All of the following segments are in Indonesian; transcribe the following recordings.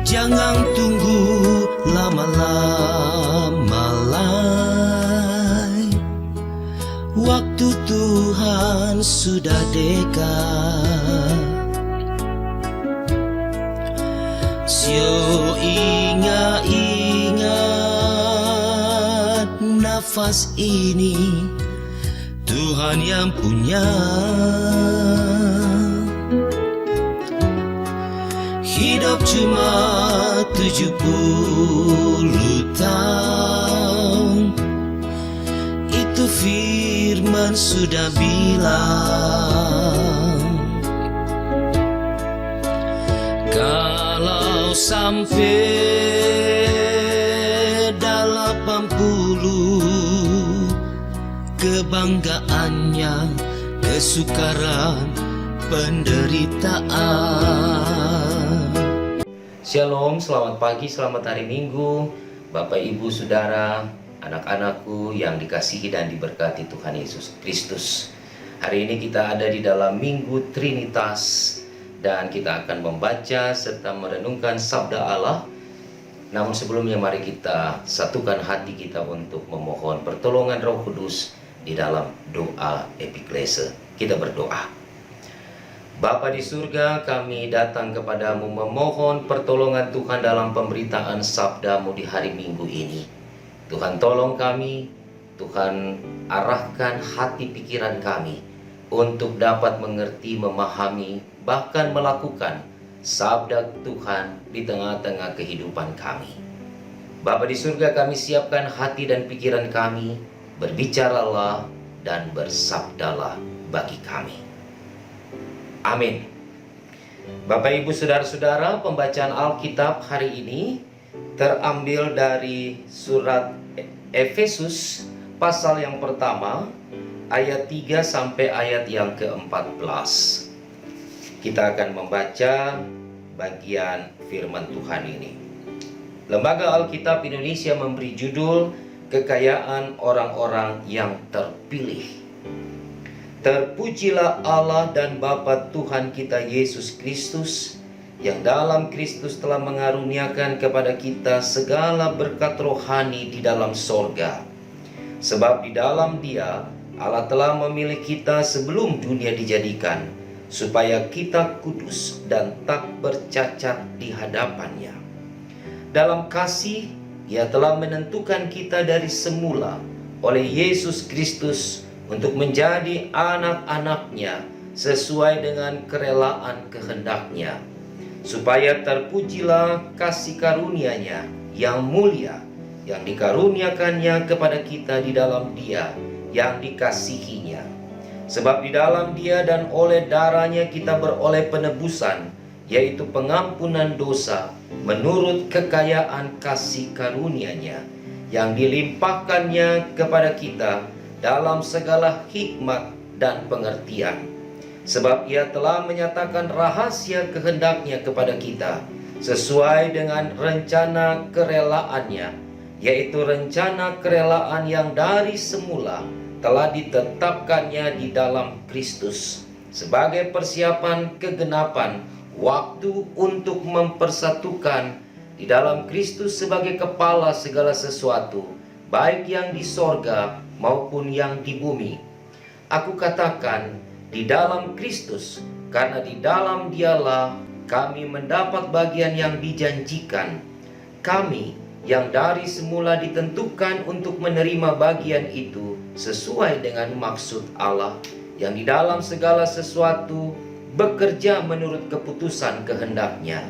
Jangan tunggu lama-lama lagi, waktu Tuhan sudah dekat. Sio ingat nafas ini Tuhan yang punya. Hidup cuma 70 tahun, itu firman sudah bilang. Kalau sampai 80, kebanggaannya kesukaran penderitaan. Shalom, selamat pagi, selamat hari Minggu, Bapak, Ibu, Saudara, anak-anakku yang dikasihi dan diberkati Tuhan Yesus Kristus. Hari ini kita ada di dalam Minggu Trinitas dan kita akan membaca serta merenungkan Sabda Allah. Namun sebelumnya mari kita satukan hati kita untuk memohon pertolongan Roh Kudus di dalam doa epiklese. Kita berdoa. Bapa di surga, kami datang kepadamu memohon pertolongan Tuhan dalam pemberitaan sabdamu di hari Minggu ini. Tuhan tolong kami, Tuhan arahkan hati pikiran kami untuk dapat mengerti, memahami, bahkan melakukan sabda Tuhan di tengah-tengah kehidupan kami. Bapa di surga, kami siapkan hati dan pikiran kami, berbicaralah dan bersabdalah bagi kami. Amin. Bapak, Ibu, Saudara-saudara, pembacaan Alkitab hari ini terambil dari surat Efesus pasal yang pertama ayat 3 sampai ayat yang ke-14. Kita akan membaca bagian firman Tuhan ini. Lembaga Alkitab Indonesia memberi judul Kekayaan Orang-orang yang Terpilih. Terpujilah Allah dan Bapa Tuhan kita Yesus Kristus, yang dalam Kristus telah mengaruniakan kepada kita segala berkat rohani di dalam sorga. Sebab di dalam Dia Allah telah memilih kita sebelum dunia dijadikan, supaya kita kudus dan tak bercacat di hadapannya. Dalam kasih Ia telah menentukan kita dari semula oleh Yesus Kristus untuk menjadi anak-anak-Nya sesuai dengan kerelaan kehendak-Nya, supaya terpujilah kasih karunia-Nya yang mulia yang dikaruniakannya kepada kita di dalam Dia yang dikasihinya. Sebab di dalam Dia dan oleh darah-Nya kita beroleh penebusan, yaitu pengampunan dosa menurut kekayaan kasih karunia-Nya yang dilimpahkannya kepada kita dalam segala hikmat dan pengertian. Sebab Ia telah menyatakan rahasia kehendak-Nya kepada kita sesuai dengan rencana kerelaannya, yaitu rencana kerelaan yang dari semula telah ditetapkannya di dalam Kristus sebagai persiapan kegenapan waktu untuk mempersatukan di dalam Kristus sebagai kepala segala sesuatu, baik yang di sorga maupun yang di bumi. Aku katakan di dalam Kristus, karena di dalam Dialah kami mendapat bagian yang dijanjikan. Kami yang dari semula ditentukan untuk menerima bagian itu sesuai dengan maksud Allah, yang di dalam segala sesuatu bekerja menurut keputusan kehendak-Nya,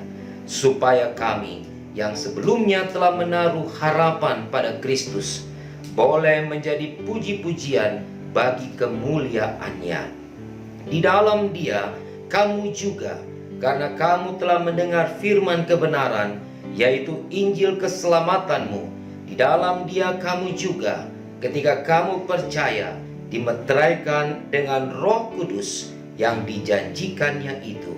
supaya kami yang sebelumnya telah menaruh harapan pada Kristus boleh menjadi puji-pujian bagi kemuliaan-Nya. Di dalam Dia kamu juga, karena kamu telah mendengar firman kebenaran, yaitu Injil keselamatanmu, di dalam Dia kamu juga, ketika kamu percaya, dimeteraikan dengan Roh Kudus yang dijanjikannya itu.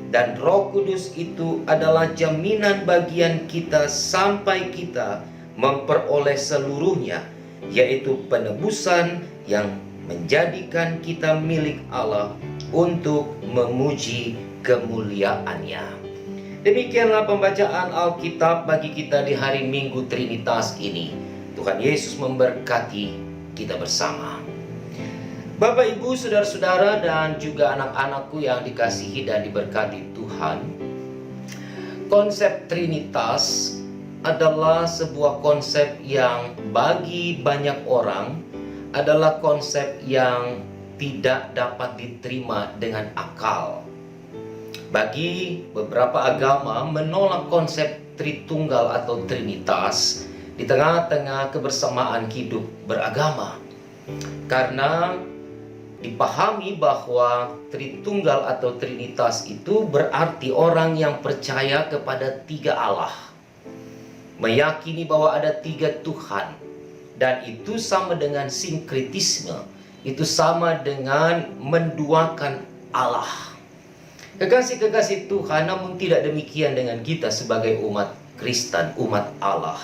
Dan Roh Kudus itu adalah jaminan bagian kita sampai kita memperoleh seluruhnya, yaitu penebusan yang menjadikan kita milik Allah untuk memuji kemuliaan-Nya. Demikianlah pembacaan Alkitab bagi kita di hari Minggu Trinitas ini. Tuhan Yesus memberkati kita bersama. Bapak, Ibu, saudara-saudara, dan juga anak-anakku yang dikasihi dan diberkati Tuhan. Konsep Trinitas adalah sebuah konsep yang bagi banyak orang adalah konsep yang tidak dapat diterima dengan akal. Bagi beberapa agama menolak konsep Tritunggal atau Trinitas di tengah-tengah kebersamaan hidup beragama. Karena dipahami bahwa Tritunggal atau Trinitas itu berarti orang yang percaya kepada tiga Allah, meyakini bahwa ada tiga Tuhan, dan itu sama dengan sinkretisme, itu sama dengan menduakan Allah. Kekasih-kekasih Tuhan, namun tidak demikian dengan kita sebagai umat Kristen, umat Allah.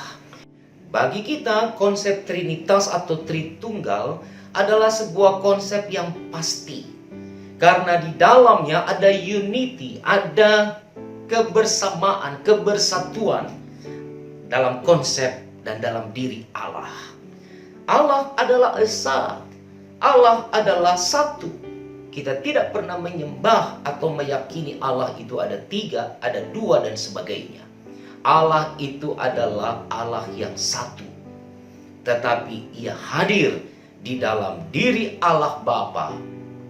Bagi kita, konsep Trinitas atau Tritunggal adalah sebuah konsep yang pasti. Karena di dalamnya ada unity, ada kebersamaan, kebersatuan dalam konsep dan dalam diri Allah. Allah adalah Esa, Allah adalah satu. Kita tidak pernah menyembah atau meyakini Allah itu ada tiga, ada dua, dan sebagainya. Allah itu adalah Allah yang satu. Tetapi Ia hadir di dalam diri Allah Bapa,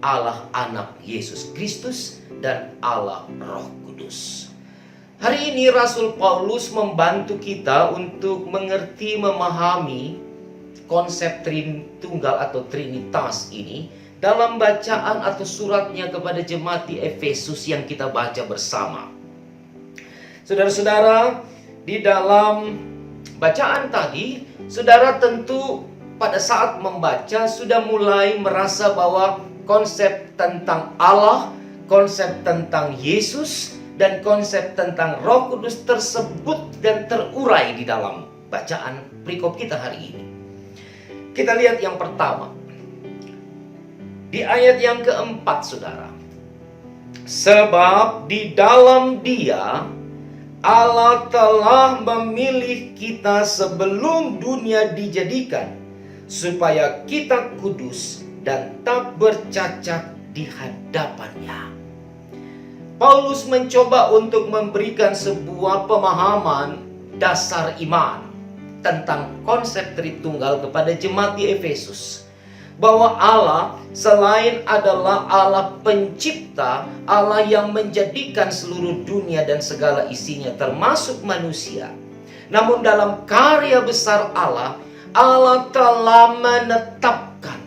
Allah Anak Yesus Kristus, dan Allah Roh Kudus. Hari ini Rasul Paulus membantu kita untuk mengerti, memahami konsep Tritunggal atau Trinitas ini dalam bacaan atau suratnya kepada jemaat di Efesus yang kita baca bersama. Saudara-saudara, di dalam bacaan tadi, saudara tentu pada saat membaca sudah mulai merasa bahwa konsep tentang Allah, konsep tentang Yesus, dan konsep tentang Roh Kudus tersebut dan terurai di dalam bacaan perikop kita hari ini. Kita lihat yang pertama. Di ayat yang keempat, saudara. Sebab di dalam Dia Allah telah memilih kita sebelum dunia dijadikan, supaya kita kudus dan tak bercacat di hadapan-Nya. Paulus mencoba untuk memberikan sebuah pemahaman dasar iman tentang konsep Tritunggal kepada jemaat di Efesus. Bahwa Allah selain adalah Allah pencipta, Allah yang menjadikan seluruh dunia dan segala isinya termasuk manusia. Namun dalam karya besar Allah, Allah telah menetapkan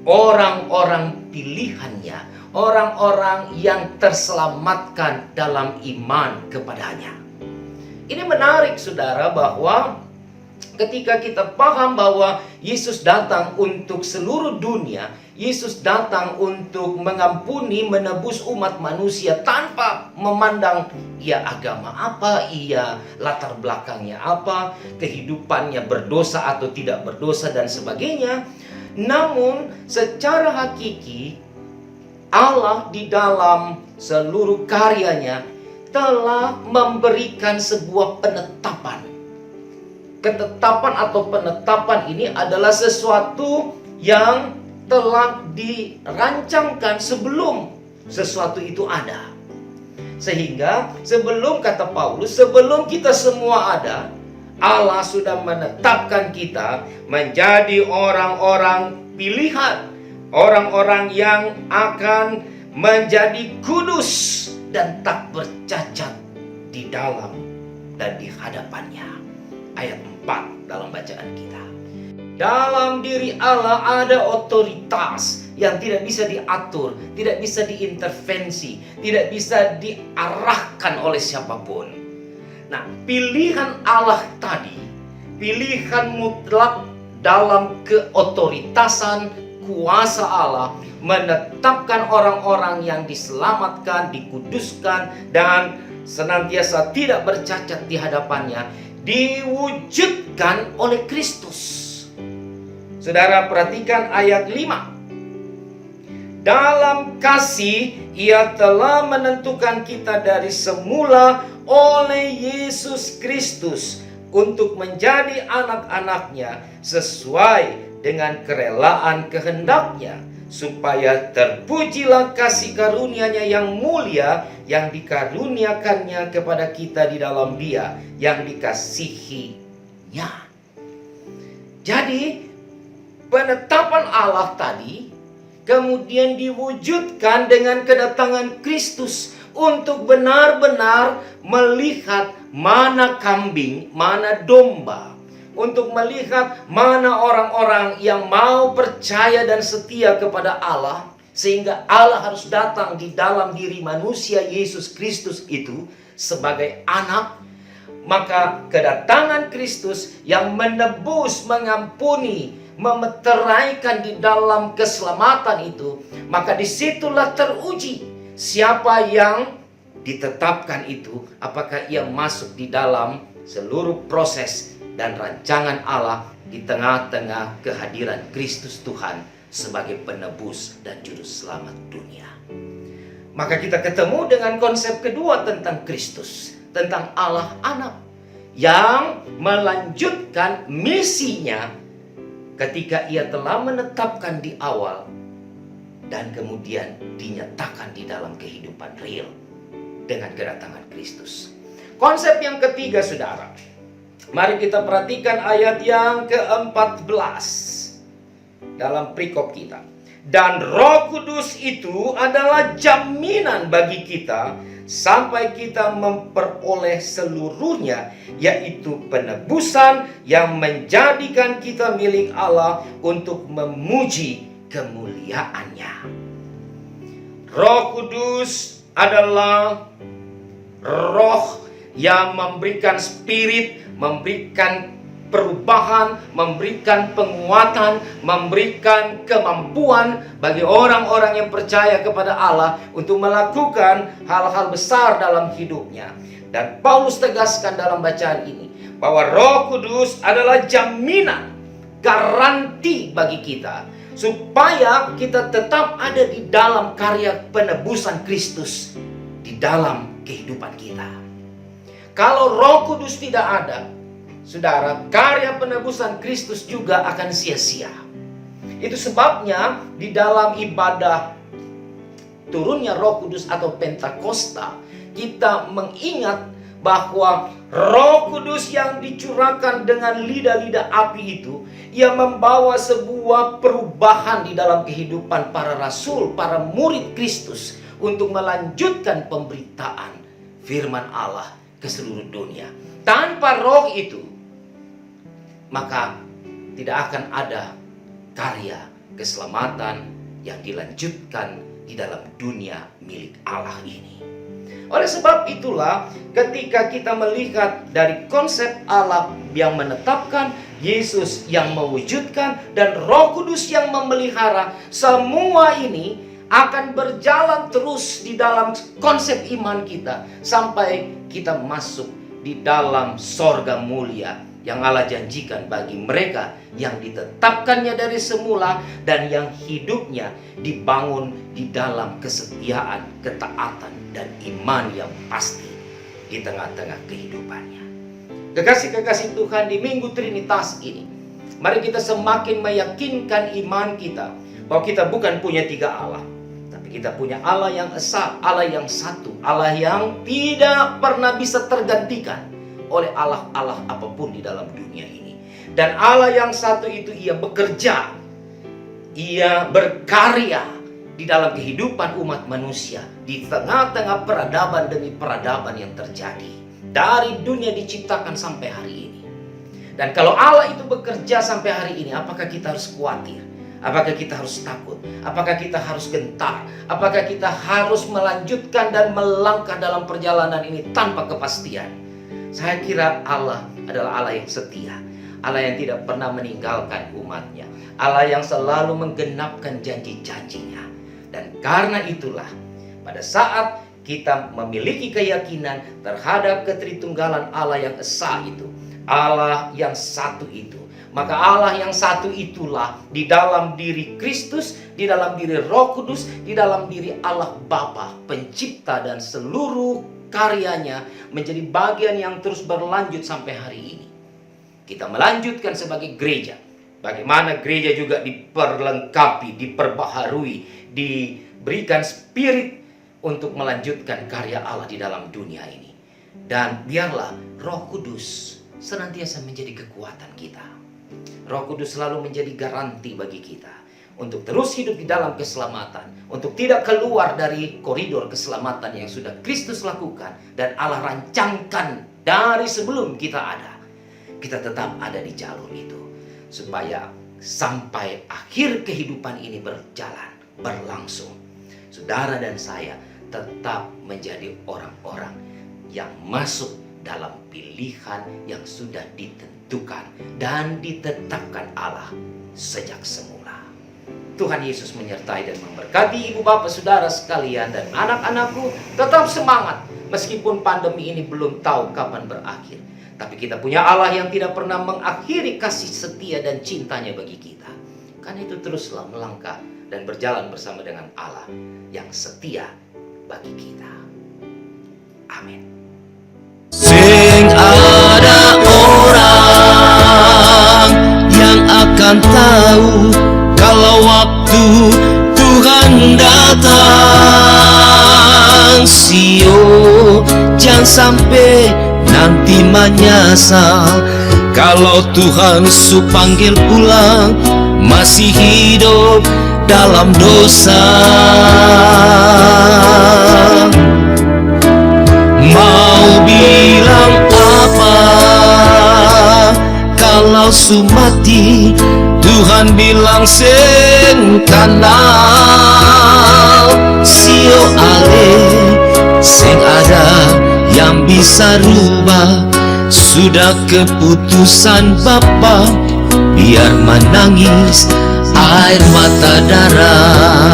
orang-orang pilihannya, orang-orang yang terselamatkan dalam iman kepadanya. Ini menarik, saudara, bahwa ketika kita paham bahwa Yesus datang untuk seluruh dunia, Yesus datang untuk mengampuni, menebus umat manusia tanpa memandang ia agama apa, ia latar belakangnya apa, kehidupannya berdosa atau tidak berdosa dan sebagainya. Namun secara hakiki Allah di dalam seluruh karyanya telah memberikan sebuah penetapan. Ketetapan atau penetapan ini adalah sesuatu yang telah dirancangkan sebelum sesuatu itu ada. Sehingga sebelum, kata Paulus, sebelum kita semua ada, Allah sudah menetapkan kita menjadi orang-orang pilihan, orang-orang yang akan menjadi kudus dan tak bercacat di dalam dan di hadapannya. Ayat 4 dalam bacaan kita. Dalam diri Allah ada otoritas yang tidak bisa diatur, tidak bisa diintervensi, tidak bisa diarahkan oleh siapapun. Nah, pilihan Allah tadi, pilihan mutlak dalam keotoritasan kuasa Allah, menetapkan orang-orang yang diselamatkan, dikuduskan, dan senantiasa tidak bercacat di hadapannya, diwujudkan oleh Kristus. Saudara perhatikan ayat 5. Dalam kasih, Ia telah menentukan kita dari semula oleh Yesus Kristus untuk menjadi anak-anaknya sesuai dengan kerelaan kehendak-Nya, supaya terpujilah kasih karunia-Nya yang mulia yang dikaruniakannya kepada kita di dalam Dia yang dikasihi-Nya. Jadi, penetapan Allah tadi kemudian diwujudkan dengan kedatangan Kristus untuk benar-benar melihat mana kambing, mana domba, untuk melihat mana orang-orang yang mau percaya dan setia kepada Allah, sehingga Allah harus datang di dalam diri manusia Yesus Kristus itu sebagai anak. Maka kedatangan Kristus yang menebus, mengampuni, memeteraikan di dalam keselamatan itu, maka disitulah teruji siapa yang ditetapkan itu, apakah ia masuk di dalam seluruh proses dan rancangan Allah di tengah-tengah kehadiran Kristus Tuhan sebagai penebus dan juru selamat dunia. Maka kita ketemu dengan konsep kedua tentang Kristus, tentang Allah anak yang melanjutkan misinya ketika Ia telah menetapkan di awal dan kemudian dinyatakan di dalam kehidupan real dengan kedatangan Kristus. Konsep yang ketiga, saudara, mari kita perhatikan ayat yang ke-14 dalam perikop kita. Dan Roh Kudus itu adalah jaminan bagi kita sampai kita memperoleh seluruhnya, yaitu penebusan yang menjadikan kita milik Allah untuk memuji kemuliaan-Nya. Roh Kudus adalah roh yang memberikan spirit, memberikan perubahan, memberikan penguatan, memberikan kemampuan bagi orang-orang yang percaya kepada Allah untuk melakukan hal-hal besar dalam hidupnya. Dan Paulus tegaskan dalam bacaan ini bahwa Roh Kudus adalah jaminan, garansi bagi kita supaya kita tetap ada di dalam karya penebusan Kristus di dalam kehidupan kita. Kalau Roh Kudus tidak ada, saudara, karya penebusan Kristus juga akan sia-sia. Itu sebabnya di dalam ibadah turunnya Roh Kudus atau Pentakosta, kita mengingat bahwa Roh Kudus yang dicurahkan dengan lidah-lidah api itu, ia membawa sebuah perubahan di dalam kehidupan para rasul, para murid Kristus untuk melanjutkan pemberitaan firman Allah ke seluruh dunia. Tanpa roh itu, maka tidak akan ada karya keselamatan yang dilanjutkan di dalam dunia milik Allah ini. Oleh sebab itulah, ketika kita melihat dari konsep Allah yang menetapkan, Yesus yang mewujudkan, dan Roh Kudus yang memelihara, semua ini akan berjalan terus di dalam konsep iman kita sampai kita masuk di dalam sorga mulia yang Allah janjikan bagi mereka yang ditetapkannya dari semula dan yang hidupnya dibangun di dalam kesetiaan, ketaatan, dan iman yang pasti di tengah-tengah kehidupannya. Kekasih-kekasih Tuhan, di Minggu Trinitas ini, mari kita semakin meyakinkan iman kita bahwa kita bukan punya tiga Allah, tapi kita punya Allah yang esa, Allah yang satu, Allah yang tidak pernah bisa tergantikan oleh Allah-Allah apapun di dalam dunia ini. Dan Allah yang satu itu ia bekerja, ia berkarya di dalam kehidupan umat manusia di tengah-tengah peradaban demi peradaban yang terjadi dari dunia diciptakan sampai hari ini. Dan kalau Allah itu bekerja sampai hari ini, apakah kita harus khawatir? Apakah kita harus takut? Apakah kita harus gentar? Apakah kita harus melanjutkan dan melangkah dalam perjalanan ini tanpa kepastian? Saya kira Allah adalah Allah yang setia, Allah yang tidak pernah meninggalkan umatnya, Allah yang selalu menggenapkan janji-janjinya. Dan karena itulah, pada saat kita memiliki keyakinan terhadap ketritunggalan Allah yang esa itu, Allah yang satu itu, Maka Allah yang satu itulah di dalam diri Kristus, di dalam diri Roh Kudus, di dalam diri Allah Bapa, pencipta dan seluruh karyanya menjadi bagian yang terus berlanjut sampai hari ini. Kita melanjutkan sebagai gereja. Bagaimana gereja juga diperlengkapi, diperbaharui, diberikan spirit untuk melanjutkan karya Allah di dalam dunia ini. Dan biarlah Roh Kudus senantiasa menjadi kekuatan kita. Roh Kudus selalu menjadi garansi bagi kita untuk terus hidup di dalam keselamatan, untuk tidak keluar dari koridor keselamatan yang sudah Kristus lakukan dan Allah rancangkan dari sebelum kita ada. Kita tetap ada di jalur itu supaya sampai akhir kehidupan ini berjalan, berlangsung. Saudara dan saya tetap menjadi orang-orang yang masuk dalam pilihan yang sudah ditentukan dan ditetapkan Allah sejak semula. Tuhan Yesus menyertai dan memberkati ibu bapak saudara sekalian dan anak-anakku. Tetap semangat meskipun pandemi ini belum tahu kapan berakhir. Tapi kita punya Allah yang tidak pernah mengakhiri kasih setia dan cintanya bagi kita. Karena itu teruslah melangkah dan berjalan bersama dengan Allah yang setia bagi kita. Amin. Sing ada orang yang akan tahu kalau waktu Tuhan datang. Sio, jangan sampai nanti menyesal kalau Tuhan su panggil pulang masih hidup dalam dosa. Mau bilang apa kalau su mati? Tuhan bilang sen kanal. Sio ale seng ada yang bisa rubah. Sudah keputusan Bapa, biar menangis air mata darah.